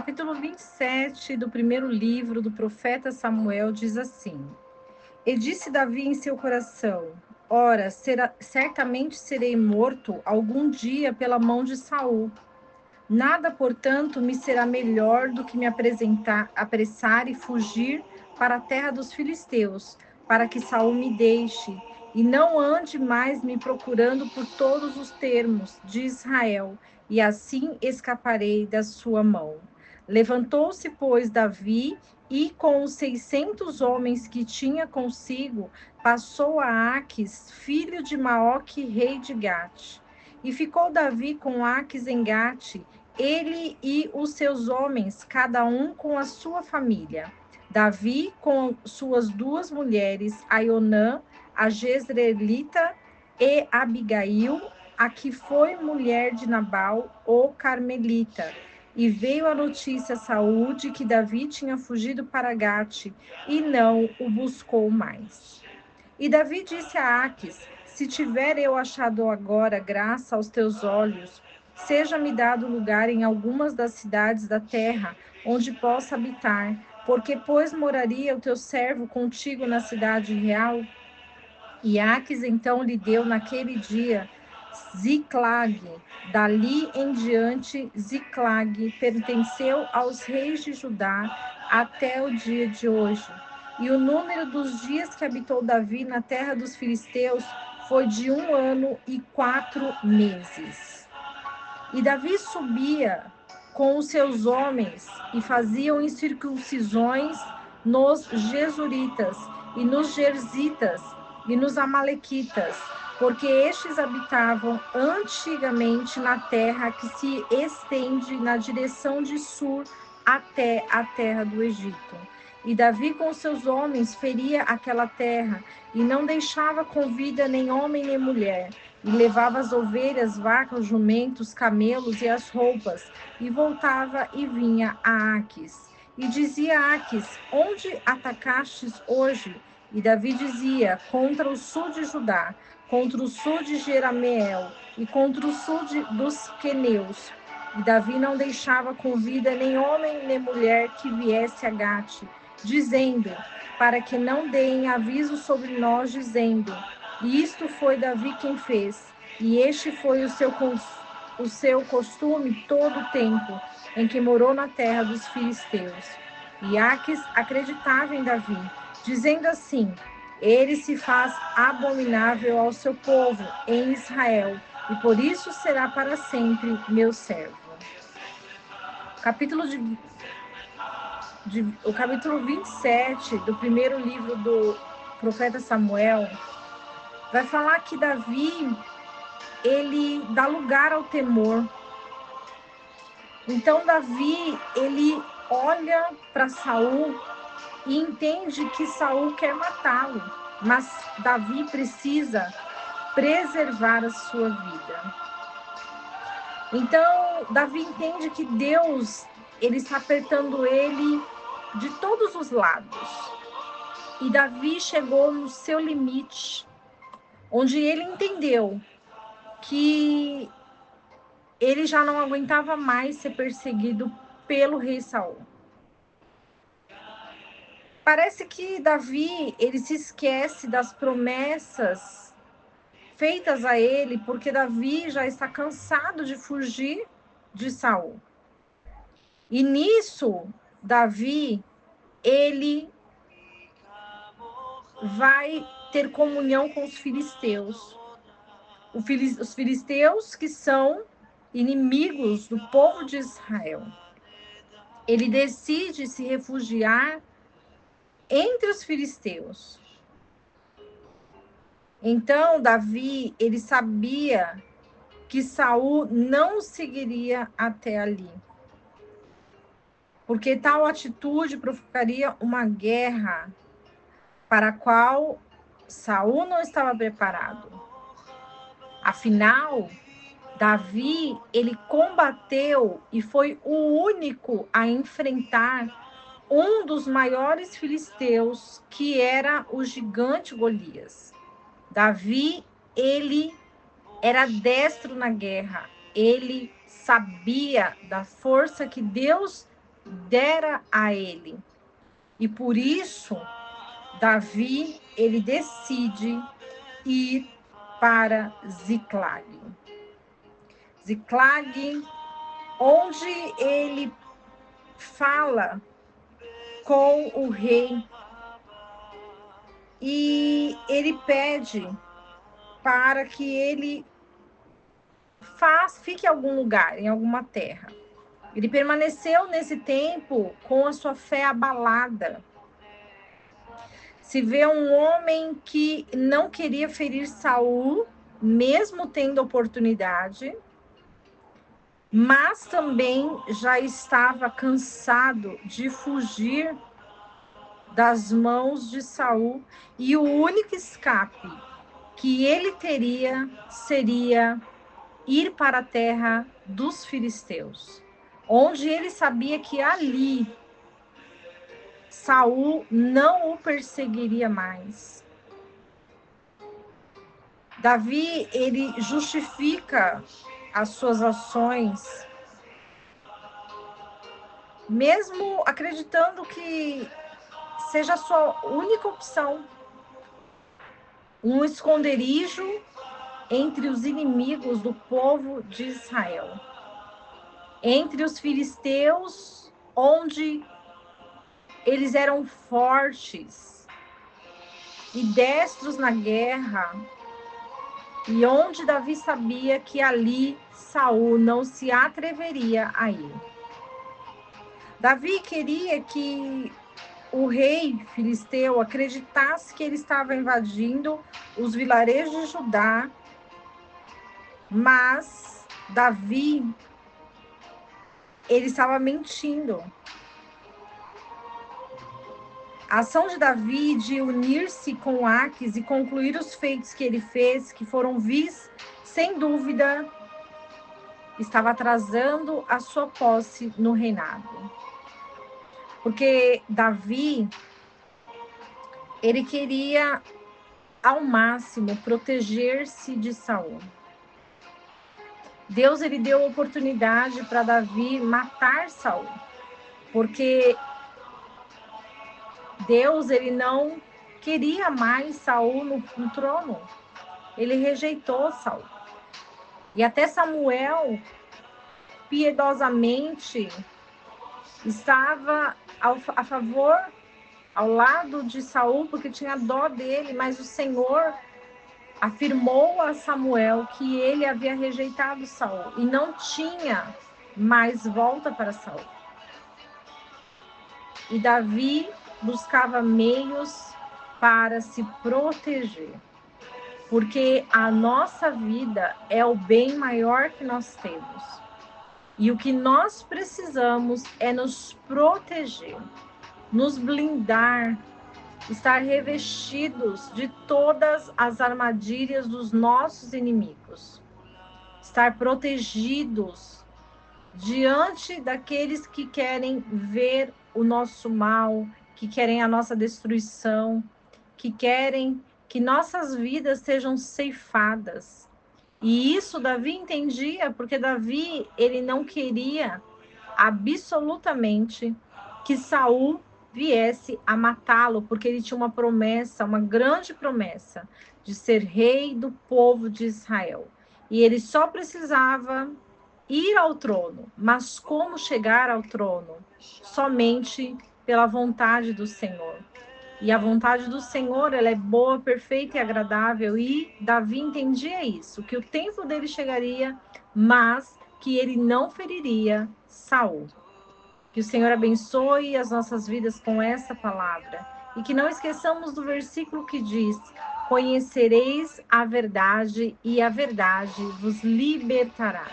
capítulo 27 do primeiro livro do profeta Samuel diz assim: E disse Davi em seu coração: Ora, certamente serei morto algum dia pela mão de Saul. Nada, portanto, me será melhor do que me apressar e fugir para a terra dos filisteus, para que Saul me deixe, e não ande mais me procurando por todos os termos de Israel, e assim escaparei da sua mão. Levantou-se, pois, Davi, e com os 600 homens que tinha consigo, passou a Aques, filho de Maoque, rei de Gate. E ficou Davi com Aques em Gate, ele e os seus homens, cada um com a sua família. Davi com suas duas mulheres, Aionã, a Jezreelita, e Abigail, a que foi mulher de Nabal, o Carmelita. E veio a notícia a Saúl de que Davi tinha fugido para Gate e não o buscou mais. E Davi disse a Aques: Se tiver eu achado agora graça aos teus olhos, seja-me dado lugar em algumas das cidades da terra, onde possa habitar, porque, pois, moraria o teu servo contigo na cidade real? E Aques então lhe deu naquele dia Ziclag. Dali em diante, Ziclag pertenceu aos reis de Judá até o dia de hoje. E o número dos dias que habitou Davi na terra dos filisteus foi de 1 ano e 4 meses. E Davi subia com os seus homens e faziam incircuncisões nos Jesuritas e nos Gerzitas e nos Amalequitas, porque estes habitavam antigamente na terra que se estende na direção de Sur até a terra do Egito. E Davi com seus homens feria aquela terra e não deixava com vida nem homem nem mulher, e levava as ovelhas, vacas, jumentos, camelos e as roupas, e voltava e vinha a Aques. E dizia a Aques: Onde atacastes hoje? E Davi dizia: Contra o sul de Judá, contra o sul de Jerameel e contra o sul dos queneus. E Davi não deixava com vida nem homem nem mulher que viesse a Gate, dizendo, para que não deem aviso sobre nós, dizendo: E isto foi Davi quem fez, e este foi o seu costume todo o tempo em que morou na terra dos filisteus. E Aques acreditava em Davi, dizendo assim: Ele se faz abominável ao seu povo em Israel, e por isso será para sempre meu servo. O capítulo 27 do primeiro livro do profeta Samuel vai falar que Davi, ele dá lugar ao temor. Então Davi, ele olha para Saul e entende que Saul quer matá-lo, mas Davi precisa preservar a sua vida. Então Davi entende que Deus, ele está apertando ele de todos os lados. E Davi chegou no seu limite, onde ele entendeu que ele já não aguentava mais ser perseguido pelo rei Saul. Parece que Davi, ele se esquece das promessas feitas a ele, porque Davi já está cansado de fugir de Saul. E nisso, Davi, ele vai ter comunhão com os filisteus. Os filisteus que são inimigos do povo de Israel. Ele decide se refugiar entre os filisteus. Então, Davi, ele sabia que Saul não seguiria até ali, porque tal atitude provocaria uma guerra para a qual Saul não estava preparado. Afinal, Davi, ele combateu e foi o único a enfrentar um dos maiores filisteus, que era o gigante Golias. Davi, ele era destro na guerra. Ele sabia da força que Deus dera a ele. E por isso, Davi, ele decide ir para Ziclag. Ziclag, onde ele fala com o rei e ele pede para que ele fique em algum lugar, em alguma terra. Ele permaneceu nesse tempo com a sua fé abalada. Se vê um homem que não queria ferir Saul, mesmo tendo oportunidade, mas também já estava cansado de fugir das mãos de Saul, e o único escape que ele teria seria ir para a terra dos filisteus, onde ele sabia que ali Saul não o perseguiria mais. Davi, ele justifica as suas ações, mesmo acreditando que seja a sua única opção, um esconderijo entre os inimigos do povo de Israel, entre os filisteus, onde eles eram fortes e destros na guerra, e onde Davi sabia que ali Saul não se atreveria a ir. Davi queria que o rei filisteu acreditasse que ele estava invadindo os vilarejos de Judá, mas Davi, ele estava mentindo. A ação de Davi de unir-se com Aques e concluir os feitos que ele fez, que foram vis, sem dúvida, estava atrasando a sua posse no reinado. Porque Davi, ele queria ao máximo proteger-se de Saul. Deus, ele deu oportunidade para Davi matar Saul, porque Deus, ele não queria mais Saul no trono. Ele rejeitou Saul. E até Samuel, piedosamente, estava a favor, ao lado de Saul, porque tinha dó dele, mas o Senhor afirmou a Samuel que ele havia rejeitado Saul e não tinha mais volta para Saul. E Davi buscava meios para se proteger, porque a nossa vida é o bem maior que nós temos. E o que nós precisamos é nos proteger, nos blindar, estar revestidos de todas as armadilhas dos nossos inimigos, estar protegidos diante daqueles que querem ver o nosso mal, que querem a nossa destruição, que querem que nossas vidas sejam ceifadas. E isso Davi entendia, porque Davi, ele não queria absolutamente que Saul viesse a matá-lo, porque ele tinha uma promessa, uma grande promessa, de ser rei do povo de Israel. E ele só precisava ir ao trono. Mas como chegar ao trono? Somente pela vontade do Senhor. E a vontade do Senhor, ela é boa, perfeita e agradável. E Davi entendia isso, que o tempo dele chegaria, mas que ele não feriria Saul. Que o Senhor abençoe as nossas vidas com essa palavra. E que não esqueçamos do versículo que diz: conhecereis a verdade e a verdade vos libertará.